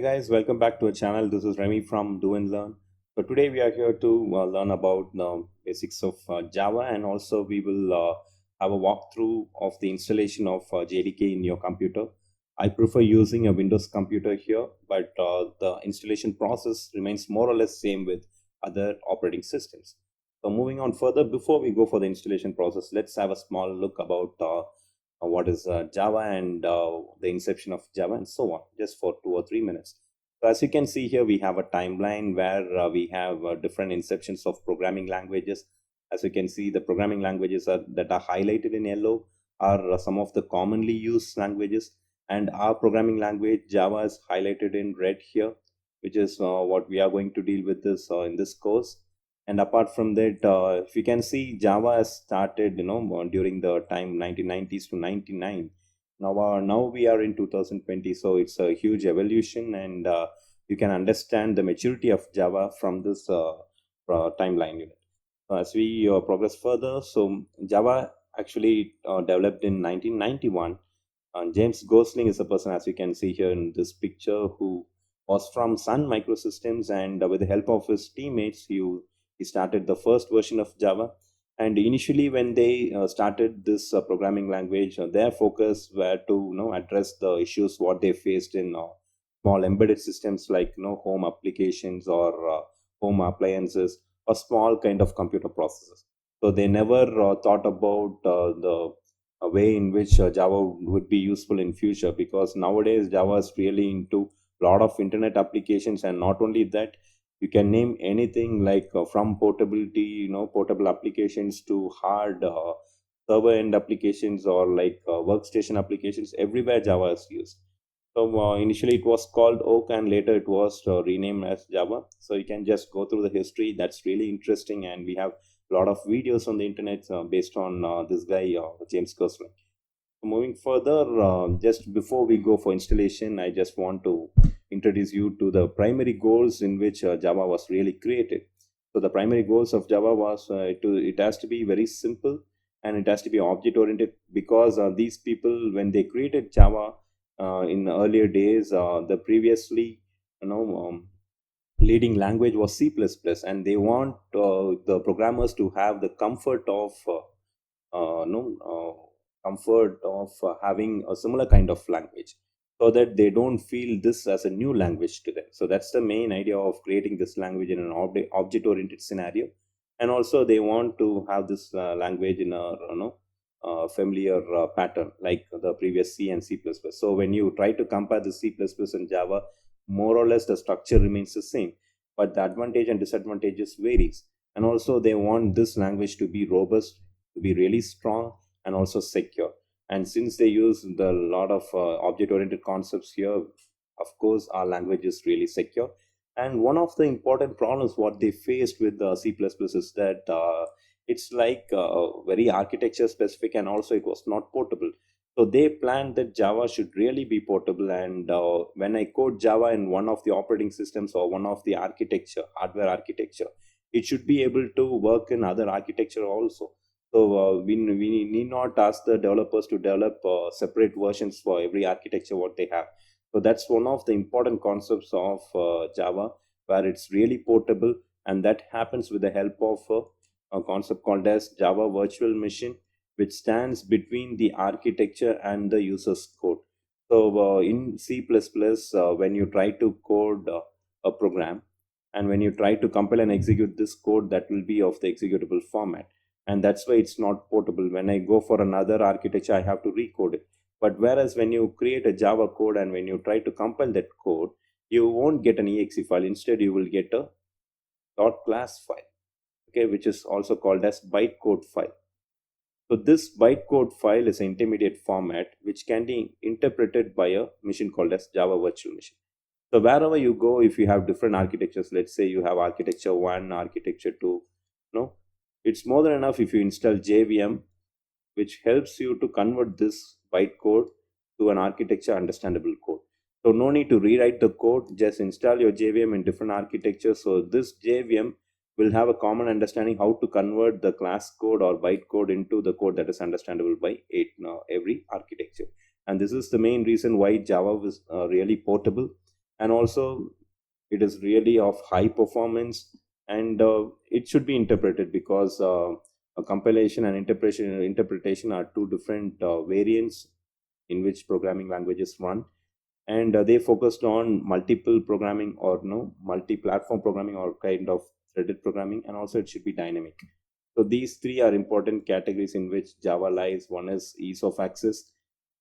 Guys, welcome back to our channel. This is Remy from Do and Learn. So today we are here to learn about the basics of Java, and also we will have a walkthrough of the installation of JDK in your computer. I prefer using a Windows computer here, but the installation process remains more or less same with other operating systems. So moving on further, before we go for the installation process, let's have a small look about what is Java and the inception of Java and so on, just for 2 or 3 minutes. So as you can see here, we have a timeline where we have different inceptions of programming languages. As you can see, the programming languages that are highlighted in yellow are some of the commonly used languages, and our programming language Java is highlighted in red here, which is what we are going to deal with this in this course. And apart from that, if you can see, Java has started during the time 1990s to 99. Now we are in 2020, so it's a huge evolution, and you can understand the maturity of Java from this timeline unit. As we progress further, so Java actually developed in 1991. James Gosling is a person, as you can see here in this picture, who was from Sun Microsystems, and with the help of his teammates, he started the first version of Java. And initially, when they started this programming language, their focus were to address the issues what they faced in small embedded systems like home applications or home appliances or small kind of computer processors. So they never thought about the way in which Java would be useful in future, because nowadays Java is really into a lot of internet applications. And not only that, you can name anything like from portability, portable applications, to hard server end applications, or like workstation applications. Everywhere Java is used. So initially it was called Oak, and later it was renamed as Java. So you can just go through the history. That's really interesting, and we have a lot of videos on the internet based on this guy, James Gosling. Moving further, just before we go for installation, I just want to introduce you to the primary goals in which Java was really created. So the primary goals of Java was it has to be very simple, and it has to be object oriented, because these people, when they created Java in earlier days, the previously leading language was C++, and they want the programmers to have the comfort of comfort of having a similar kind of language, so that they don't feel this as a new language to them. So that's the main idea of creating this language in an object oriented scenario. And also they want to have this language in a familiar pattern like the previous C and C++. So when you try to compare the C++ and Java, more or less the structure remains the same, but the advantage and disadvantages varies. And also they want this language to be robust, to be really strong, and also secure. And since they use the lot of object oriented concepts here, of course our language is really secure. And one of the important problems what they faced with C++ is that it's like very architecture specific, and also it was not portable. So they planned that Java should really be portable, and when I code Java in one of the operating systems or one of the architecture, hardware architecture, it should be able to work in other architecture also. So we need not ask the developers to develop separate versions for every architecture what they have. So that's one of the important concepts of Java, where it's really portable, and that happens with the help of a concept called as Java Virtual Machine, which stands between the architecture and the user's code. So in C++, when you try to code a program, and when you try to compile and execute this code, that will be of the executable format, and that's why it's not portable. When I go for another architecture, I have to recode it. But whereas when you create a Java code and when you try to compile that code, you won't get an exe file. Instead, you will get a .class file, okay, which is also called as bytecode file. So this bytecode file is an intermediate format which can be interpreted by a machine called as Java Virtual Machine. So wherever you go, if you have different architectures, let's say you have architecture 1, architecture 2, it's more than enough if you install JVM, which helps you to convert this bytecode to an architecture understandable code. So no need to rewrite the code, just install your JVM in different architectures. So this JVM will have a common understanding how to convert the class code or bytecode into the code that is understandable by every architecture. And this is the main reason why Java is really portable. and also it is really of high performance, and it should be interpreted because a compilation and interpretation are two different variants in which programming languages run, and they focused on multiple programming or no multi-platform programming or kind of threaded programming, and also it should be dynamic. So these three are important categories in which Java lies. One is ease of access.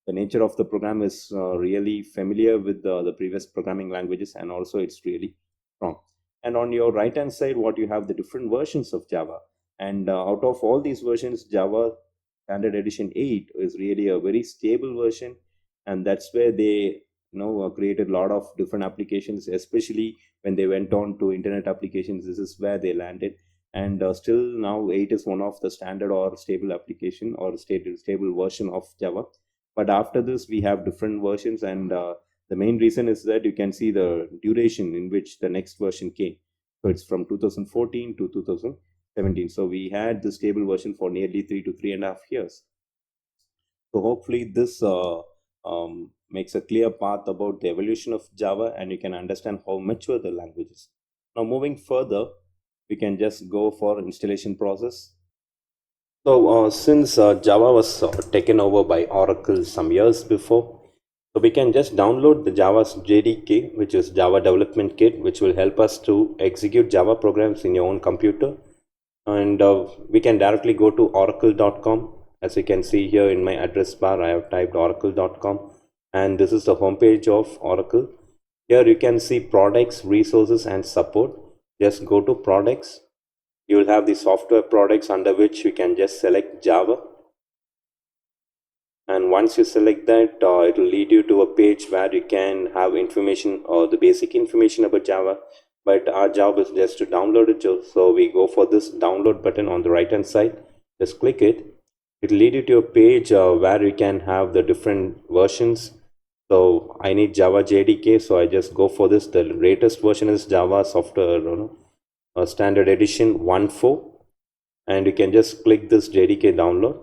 The nature of the program is really familiar with the previous programming languages, and also it's really strong. And on your right hand side, what you have the different versions of Java, and out of all these versions, Java Standard Edition 8 is really a very stable version, and that's where they created a lot of different applications, especially when they went on to internet applications. This is where they landed, and still now 8 is one of the standard or stable application or stable version of Java. But after this we have different versions, and the main reason is that you can see the duration in which the next version came. So it's from 2014 to 2017, so we had the stable version for nearly 3 to 3.5 years. So hopefully this makes a clear path about the evolution of Java, and you can understand how mature the language is. Now moving further, we can just go for installation process. So since Java was taken over by Oracle some years before, so we can just download the Java's JDK, which is Java Development Kit, which will help us to execute Java programs in your own computer. And we can directly go to oracle.com. As you can see here in my address bar, I have typed oracle.com, and this is the homepage of Oracle. Here you can see products, resources, and support. Just go to products. You will have the software products, under which you can just select Java, and once you select that, it will lead you to a page where you can have information or the basic information about Java, but our job is just to download it. So we go for this download button on the right hand side, just click it. It will lead you to a page where you can have the different versions. So I need Java JDK, so I just go for this. The latest version is Java software standard edition 1.4, and you can just click this JDK download.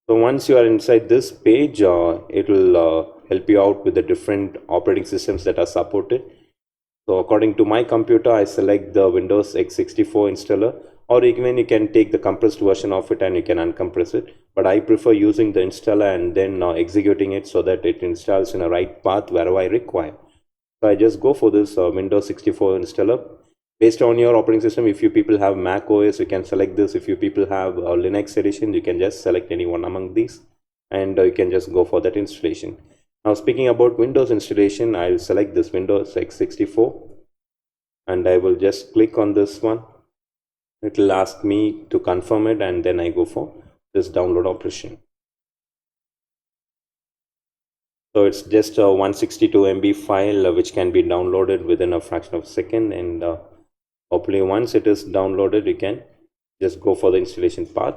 So once you are inside this page, it will help you out with the different operating systems that are supported. So according to my computer, I select the Windows x64 installer, or even you can take the compressed version of it and you can uncompress it. But I prefer using the installer and then executing it so that it installs in a right path wherever I require. So I just go for this Windows 64 installer. Based on your operating system, if you people have Mac OS, you can select this. If you people have Linux edition, you can just select any one among these, and you can just go for that installation. Now speaking about Windows installation, I'll select this Windows x64, and I will just click on this one. It will ask me to confirm it, and then I go for this download operation. So it's just a 162 MB file which can be downloaded within a fraction of a second, and hopefully once it is downloaded, you can just go for the installation path.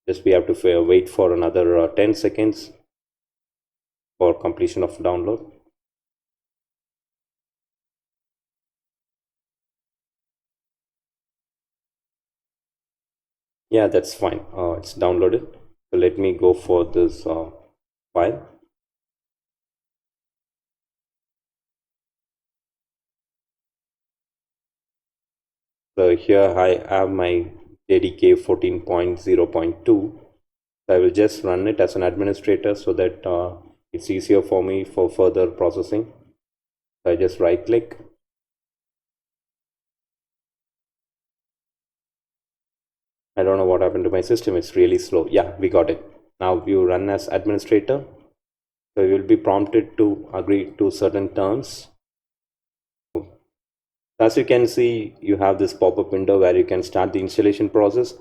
Just we have to wait for another 10 seconds for completion of download. Yeah, that's fine. It's downloaded. So let me go for this file. So here I have my JDK 14.0.2. So I will just run it as an administrator so that it's easier for me for further processing. So I just right click. I don't know what happened to my system. It's really slow. Yeah, we got it. Now you run as administrator. So you will be prompted to agree to certain terms. As you can see, you have this pop-up window where you can start the installation process.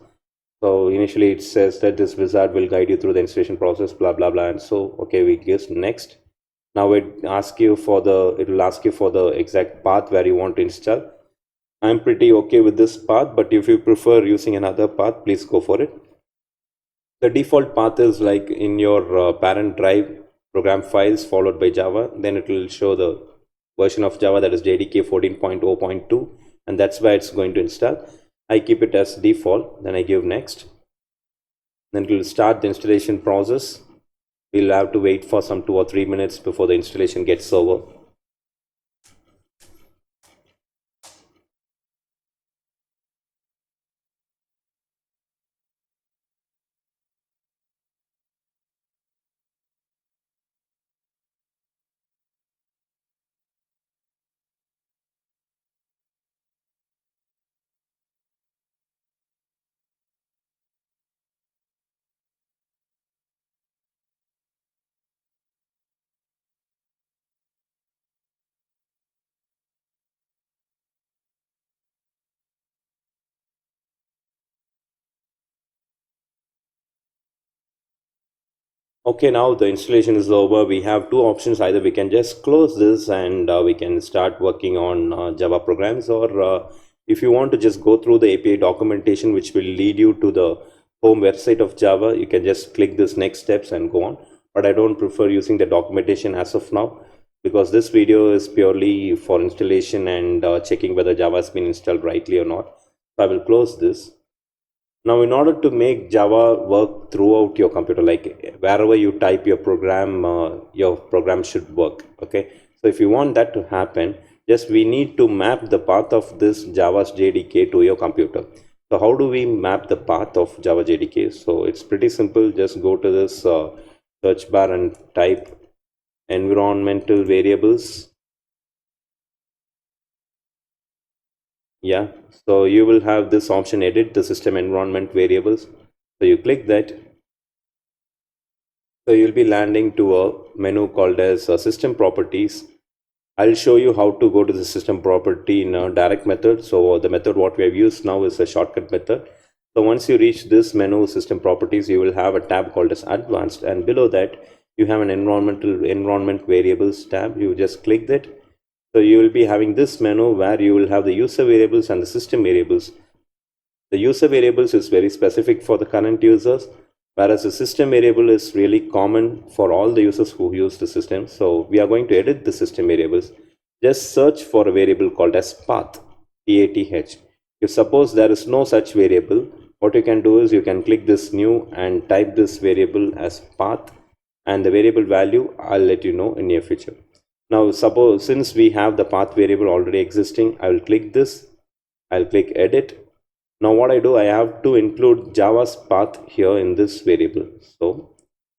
So initially it says that this wizard will guide you through the installation process, blah blah blah, and so okay, we guess next. Now it will ask you for the exact path where you want to install. I'm pretty okay with this path, but if you prefer using another path, please go for it. The default path is like in your parent drive program files followed by Java, then it will show the version of Java that is JDK 14.0.2, and that's where it's going to install. I keep it as default, then I give next. Then it will start the installation process. We'll have to wait for some 2 or 3 minutes before the installation gets over. Okay, now the installation is over. We have two options. Either we can just close this and we can start working on Java programs, or if you want to just go through the API documentation, which will lead you to the home website of Java, you can just click this next steps and go on. But I don't prefer using the documentation as of now, because this video is purely for installation and checking whether Java has been installed rightly or not. So I will close this. Now, in order to make Java work throughout your computer, like wherever you type your program should work. Okay. So if you want that to happen, just we need to map the path of this Java's JDK to your computer. So how do we map the path of Java JDK? So it's pretty simple. Just go to this search bar and type environmental variables. Yeah, so you will have this option, edit the system environment variables. So you click that. So you'll be landing to a menu called as system properties. I'll show you how to go to the system property in a direct method. So the method what we have used now is a shortcut method. So once you reach this menu, system properties, you will have a tab called as advanced, and below that you have an environment variables tab. You just click that. So you will be having this menu where you will have the user variables and the system variables. The user variables is very specific for the current users, whereas the system variable is really common for all the users who use the system. So we are going to edit the system variables. Just search for a variable called as path, P-A-T-H. If suppose there is no such variable, what you can do is you can click this new and type this variable as path, and the variable value I'll let you know in near future. Now suppose since we have the path variable already existing, I will click this, I'll click edit. Now what I do, I have to include Java's path here in this variable. So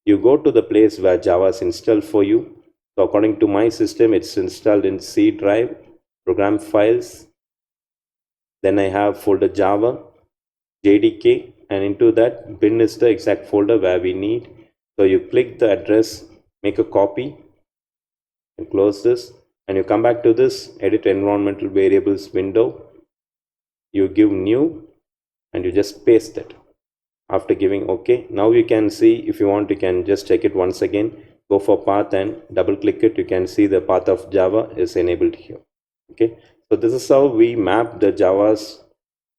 you go to the place where Java is installed for you. So according to my system, it's installed in C drive, program files. Then I have folder Java, JDK, and into that bin is the exact folder where we need. So you click the address, make a copy, and close this. And you come back to this edit environmental variables window. You give new, and you just paste it. After giving OK, now you can see, if you want, you can just check it once again. Go for path and double click it. You can see the path of Java is enabled here. Okay, so this is how we map the Java's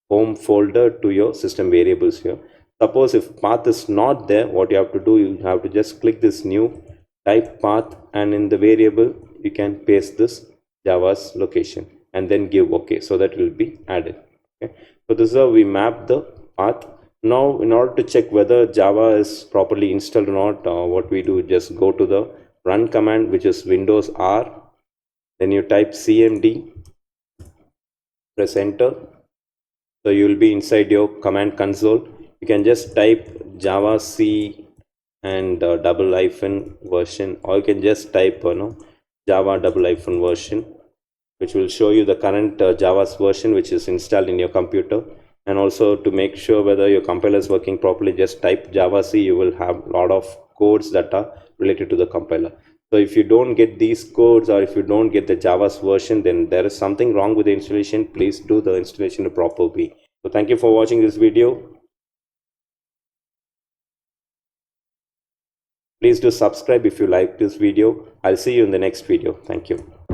home folder to your system variables here. Suppose if path is not there, what you have to do, you have to just click this new, type path, and in the variable you can paste this Java's location and then give OK, so that will be added. Okay, so this is how we map the path. Now in order to check whether Java is properly installed or not, what we do, just go to the run command, which is Windows R, then you type cmd, press enter. So you will be inside your command console. You can just type Java C and double hyphen version, or you can just type Java double hyphen version, which will show you the current Java's version which is installed in your computer. And also to make sure whether your compiler is working properly, just type Java C. You will have a lot of codes that are related to the compiler. So if you don't get these codes, or if you don't get the Java's version, then there is something wrong with the installation. Please do the installation the proper way. So thank you for watching this video. Please do subscribe if you like this video. I'll see you in the next video. Thank you.